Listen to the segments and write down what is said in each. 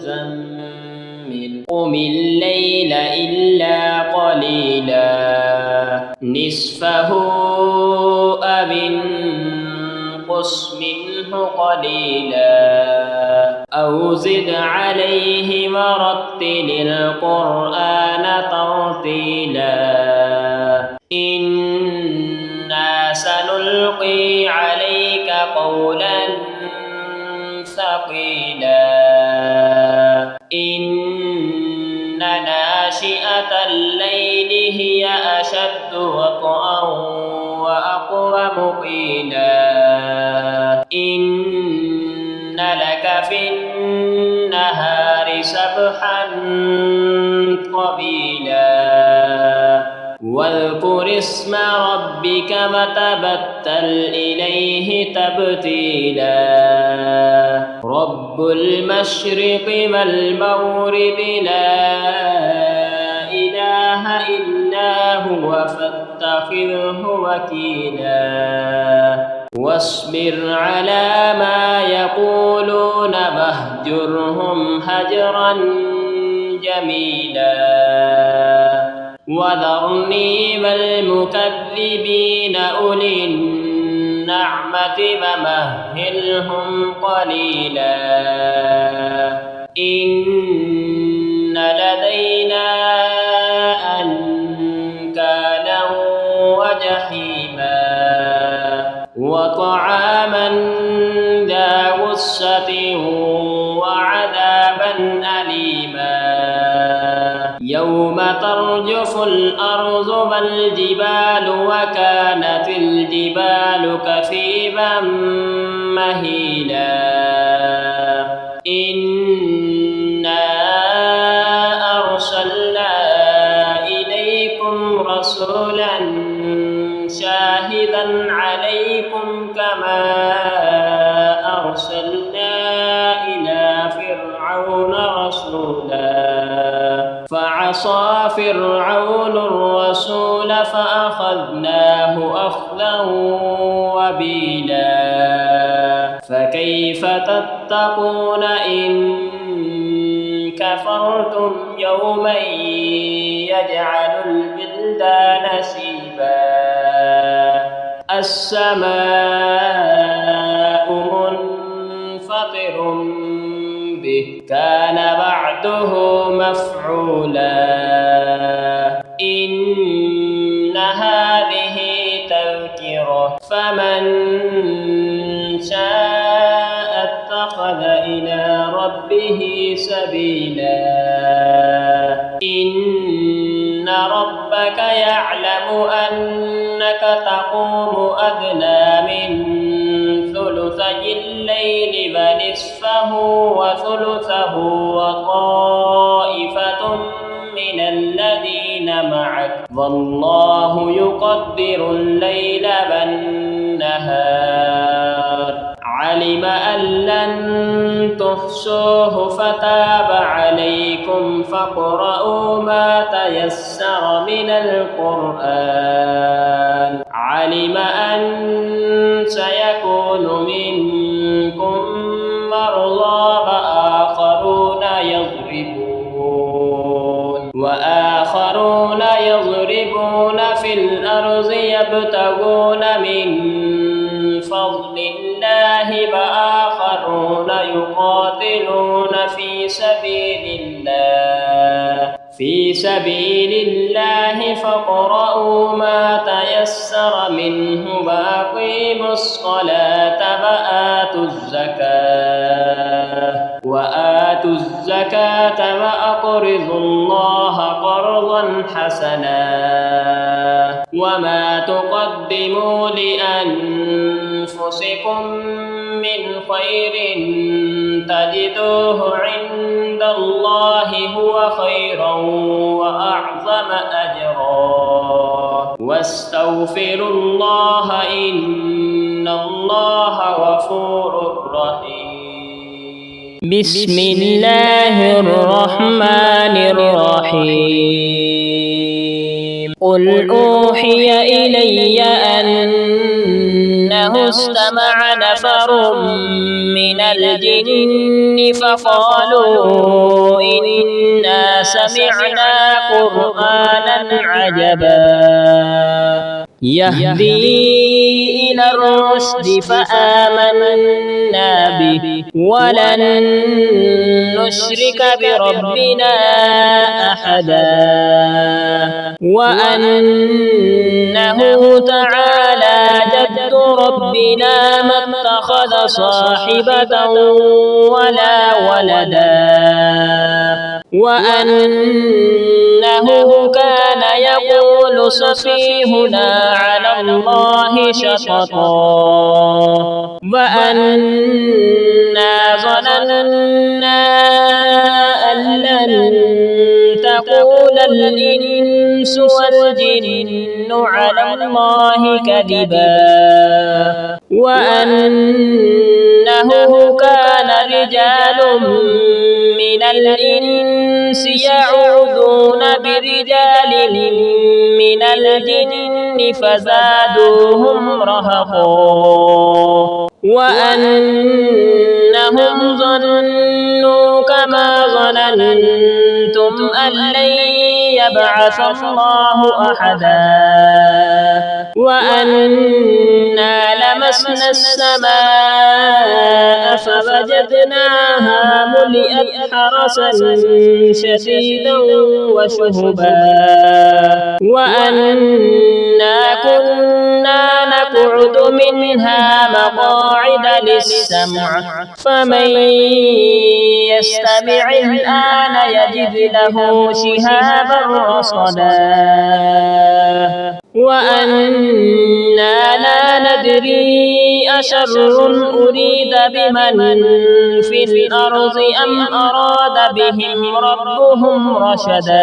المزمل قم الليل إلا قليلا نصفه أو انقص منه قليلا أو زد عليه ورتل القرآن ترتيلا إنا سنلقي عليك قولا ثقيلا إن ناشئة الليل هي أشد وطئا وأقوم قيلا إن لك في النهار سبحا طويلا واذكر اسم ربك وتبتل إليه تبتيلا رب المشرق والمغرب لا إله إلا هو فاتخذه وكيلا واصبر على ما يقولون واهجرهم هجرا جميلا وذرني والمكذبين أولي النعمة ومهلهم قليلا إن لدينا أنكالا وجحيما وطعاما ذا غصة وعذابا أليما يوم ترجف الأرض والجبال وكانت الجبال كثيبا مهيلا إنا أرسلنا إليكم رسولا شاهدا عليكم كما أرسلنا إلى فرعون رسولا فعصى فرعون الرسول فأخذناه أخذا وبيلا فكيف تتقون إن كفرتم يوما يجعل البلدان شيبا السماء منفطر به كان بعده مفعولا إن هذه تذكرة فمن شاء اتخذ إلى ربه سبيلا إن ربك يعلم أنك تقوم أدنى من ثلثي الليل ونصفه وثلثه وطائفة من الذين معك والله يقدر الليل والنهار علم أن لن تحصوه فتاب عليكم فاقرؤوا ما تيسر من القرآن علم أن سيكون منكم مرضى وآخرون يضربون في الأرض يبتغون من فضل الله وآخرون يقاتلون في سبيل الله فاقرؤوا ما تيسر منه وأقيموا الصلاة وآتوا الزكاة وأقرضوا الله قرضا حسنا وما تقدموا لأنفسكم من خير تجدوه عند الله هو خيرا وأعظم أجرا واستغفروا الله إن الله غفور رحيم بسم الله الرحمن الرحيم قل أوحي إلي أنه أنه استمع نفر من الجن فقالوا إنا سمعنا قرآنا عجبا يهدي إلى الرشد فآمنا به ولن نشرك بربنا أحدا وأنه تعالى جد ربنا ما اتخذ صاحبة ولا ولدا وأنه كان يقول سفيهنا على الله شططا وأنا ظننا أن لن تقول الإنس والجن على الله كذبا وأنه كان رجال من الإنس يعوذون برجال من الجن فزادوهم رهقا وأنهم ظنوا كما ظننتم أن لن يبعث الله أحدا وأنا لمسنا السماء فوجدناها ملئت حرسا شديدا وشهبا وأنا كنا نقعد منها مقاعد للسمع فمن يستمع الآن يجد له شهابا رصدا وأنا لا ندري أشر أريد بمن في الأرض أم أراد بهم ربهم رشدا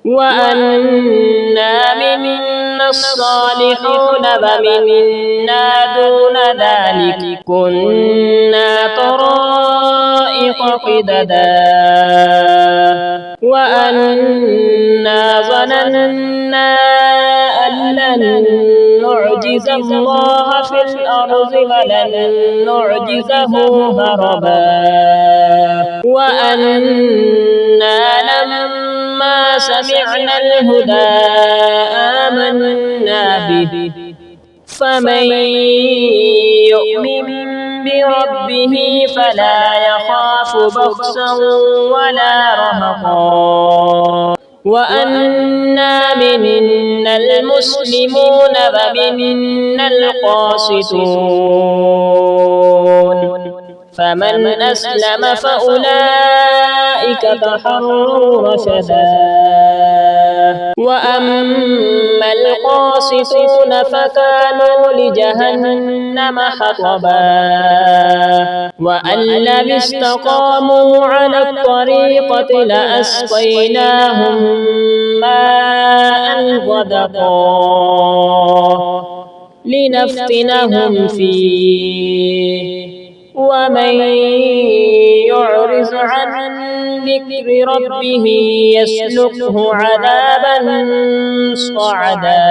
وأنا منا الصالحون ومنا دون ذلك كنا طرائق قددا وأنا ظننا أن لن نعجز الله في الأرض ولن نعجزه هربا وأنا لما سمعنا الهدى آمنا به فمن يؤمن بربه فلا يخاف بخسا ولا رهقا وأنا منا المسلمون ومنا القاسطون فمن أسلم فأولئك تحروا رشدا وأما القاسطون فكانوا لجهنم حطبا وأن لم استقاموا على الطريقة لأسقيناهم ماء غدقا لنفتنهم فيه ومن يعرض عن ذكر ربه يسلكه عذابا صعدا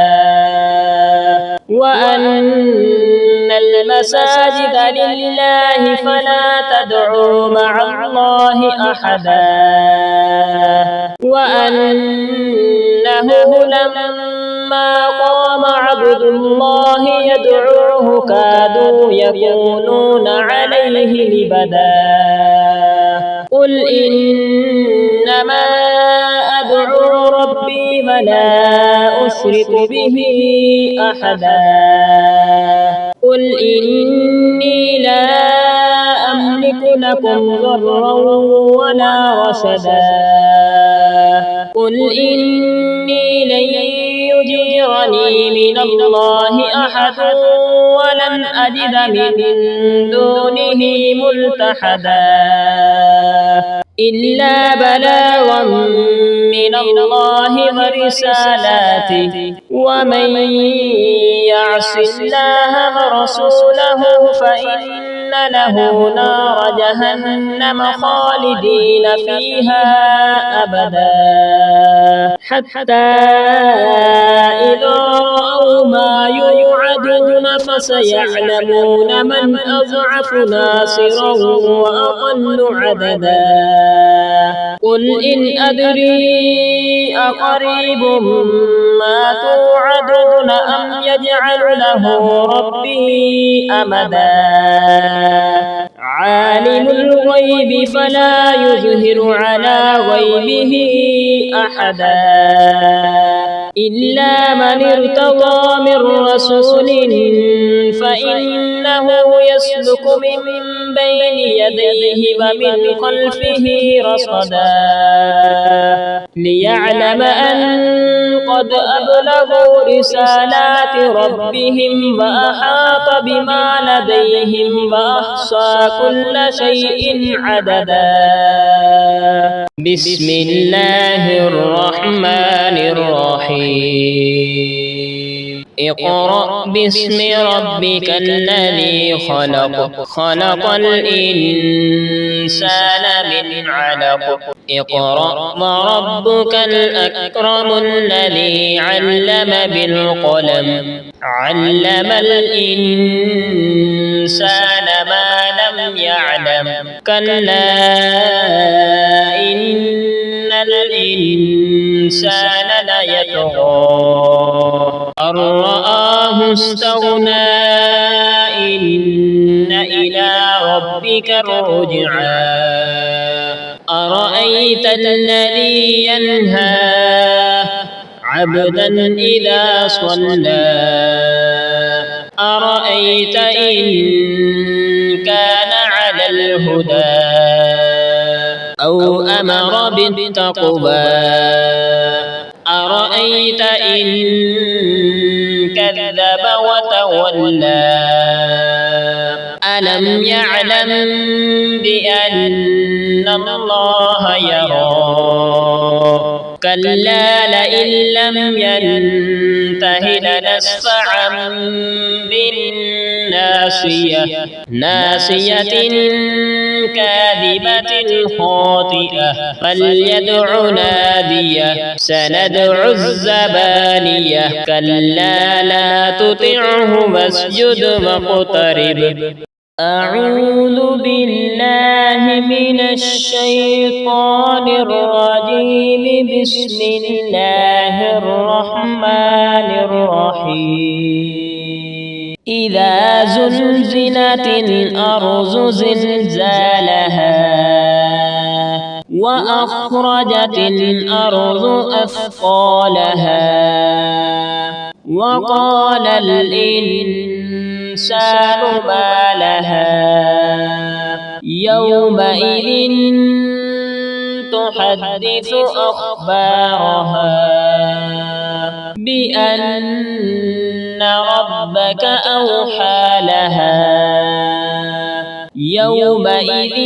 وأن المساجد لله فلا تدعوا مع الله أحدا وأنه لما قام عبد الله يدعوه كادوا يكونون عليه لبدا قل إنما أدعو ربي ولا أشرك به أحدا قل إني لا أملك لكم ضرا ولا رشدا قل إني لن يجيرني من الله أحد ولن أجد من دونه ملتحدا إلا بلاغا من الله ورسالاته ومن يعص الله ورسوله فإن له نار جهنم خالدين فيها أبدا حتى إذا رأوا ما يوعدون فسيعلمون من أضعف ناصرا وأقل عددا قل إن أدري أقريب ما توعدون أم يجعل له ربي أمدا عالم الغيب فلا يظهر على غيبه أحدا إلا من ارتضى من رسول فإنه يسلك من بين يديه ومن خلفه رصدا ليعلم أن قد أبلغوا رسالات ربهم وأحاط بما لديهم وأحصى كل شيء عددا بسم الله الرحمن الرحيم اقرأ باسم ربك الذي خلق خلق الإنسان من علق اقرأ وربك الأكرم الذي علم بالقلم علم الإنسان ما لم يعلم كلا إن الإنسان ليطغى أن رآه استغنى إن إلى ربك الرجعى أرأيت الذي ينهى عبدا إذا صلى أرأيت إن كان على الهدى أو أمر بالتقوى أرأيت إن كذب وتولى ألم يعلم بأن الله يرى كلا لئن لم ينته لنسفعا بالناصية ناصية كاذبة خاطئة فليدع ناديه سندع الزبانية كلا لا تطعه واسجد واقترب أعوذ بالله من الشيطان الرجيم بسم الله الرحمن الرحيم إذا زلزلت الأرض زلزالها وأخرجت الأرض أثقالها وقال الإنسان ما لها يومئذ تحدث أخبارها بأن ربك أوحى لها يومئذ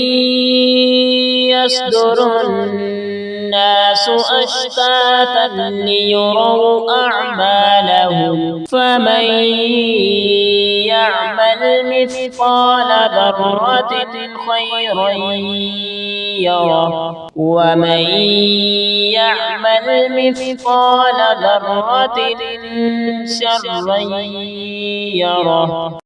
يصدر الناس أشتاتا ليروا أعمالهم فمن يعمل مثقال ذرة خيرا يره ومن يعمل مثقال ذرة شرا يره